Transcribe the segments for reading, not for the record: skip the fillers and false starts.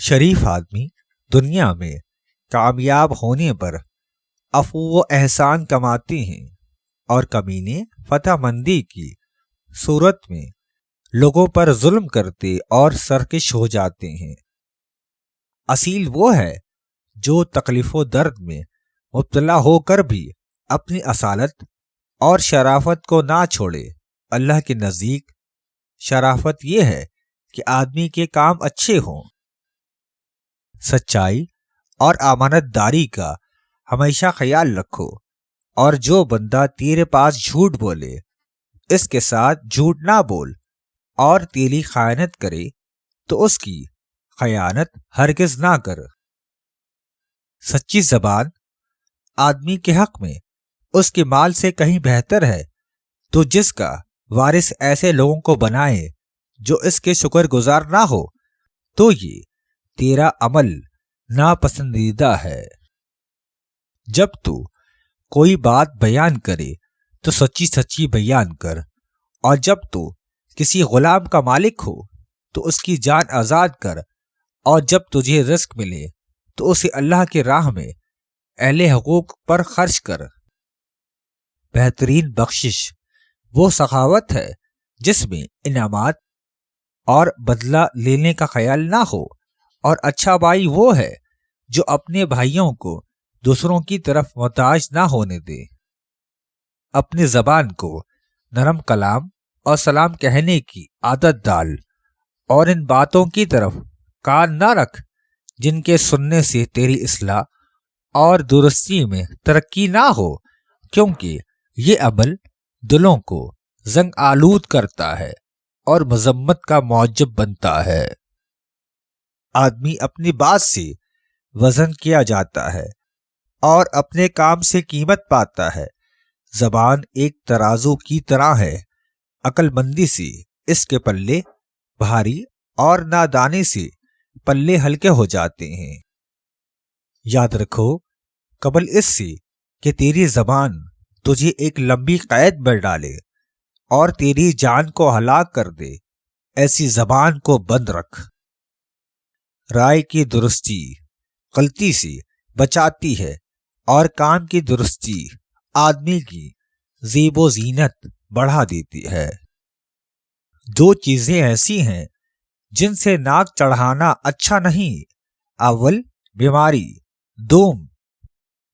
شریف آدمی دنیا میں کامیاب ہونے پر عفو و احسان کماتے ہیں اور کمینے فتح مندی کی صورت میں لوگوں پر ظلم کرتے اور سرکش ہو جاتے ہیں۔ اصیل وہ ہے جو تکلیف و درد میں مبتلا ہو کر بھی اپنی اصالت اور شرافت کو نہ چھوڑے۔ اللہ کے نزدیک شرافت یہ ہے کہ آدمی کے کام اچھے ہوں، سچائی اور امانت داری کا ہمیشہ خیال رکھو، اور جو بندہ تیرے پاس جھوٹ بولے اس کے ساتھ جھوٹ نہ بول، اور تیری خیانت کرے تو اس کی خیانت ہرگز نہ کر۔ سچی زبان آدمی کے حق میں اس کے مال سے کہیں بہتر ہے، تو جس کا وارث ایسے لوگوں کو بنائے جو اس کے شکر گزار نہ ہو تو یہ تیرا عمل ناپسندیدہ ہے۔ جب تو کوئی بات بیان کرے تو سچی سچی بیان کر، اور جب تو کسی غلام کا مالک ہو تو اس کی جان آزاد کر، اور جب تجھے رزق ملے تو اسے اللہ کے راہ میں اہل حقوق پر خرچ کر۔ بہترین بخشش وہ سخاوت ہے جس میں انعامات اور بدلہ لینے کا خیال نہ ہو، اور اچھا بھائی وہ ہے جو اپنے بھائیوں کو دوسروں کی طرف محتاج نہ ہونے دے۔ اپنی زبان کو نرم کلام اور سلام کہنے کی عادت ڈال، اور ان باتوں کی طرف کان نہ رکھ جن کے سننے سے تیری اصلاح اور درستی میں ترقی نہ ہو، کیونکہ یہ عمل دلوں کو زنگ آلود کرتا ہے اور مذمت کا موجب بنتا ہے۔ آدمی اپنی بات سے وزن کیا جاتا ہے اور اپنے کام سے قیمت پاتا ہے۔ زبان ایک ترازو کی طرح ہے، عقل مندی سے اس کے پلے بھاری اور نادانی سے پلے ہلکے ہو جاتے ہیں۔ یاد رکھو، قبل اس سے کہ تیری زبان تجھے ایک لمبی قید میں ڈالے اور تیری جان کو ہلاک کر دے، ایسی زبان کو بند رکھ۔ رائے کی درستی غلطی سے بچاتی ہے، اور کام کی درستی آدمی کی زیب و زینت بڑھا دیتی ہے۔ دو چیزیں ایسی ہیں جن سے ناک چڑھانا اچھا نہیں: اول بیماری، دوم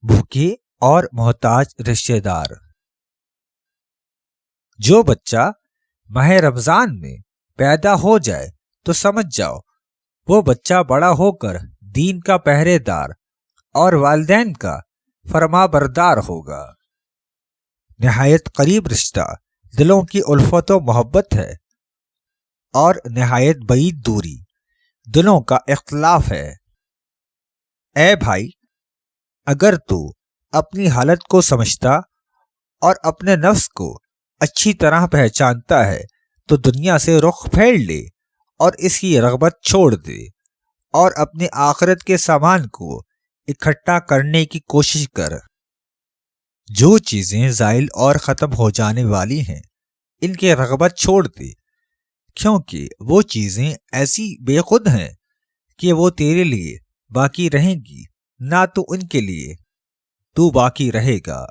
بھوکے اور محتاج رشتہ دار۔ جو بچہ ماہ رمضان میں پیدا ہو جائے تو سمجھ جاؤ وہ بچہ بڑا ہو کر دین کا پہرے دار اور والدین کا فرما بردار ہوگا۔ نہایت قریب رشتہ دلوں کی الفت و محبت ہے، اور نہایت بعید دوری دلوں کا اختلاف ہے۔ اے بھائی، اگر تو اپنی حالت کو سمجھتا اور اپنے نفس کو اچھی طرح پہچانتا ہے تو دنیا سے رخ پھیر لے اور اس کی رغبت چھوڑ دے، اور اپنے آخرت کے سامان کو اکٹھا کرنے کی کوشش کر۔ جو چیزیں زائل اور ختم ہو جانے والی ہیں ان کی رغبت چھوڑ دے، کیونکہ وہ چیزیں ایسی بے خود ہیں کہ وہ تیرے لیے باقی رہیں گی، نہ تو ان کے لیے تو باقی رہے گا۔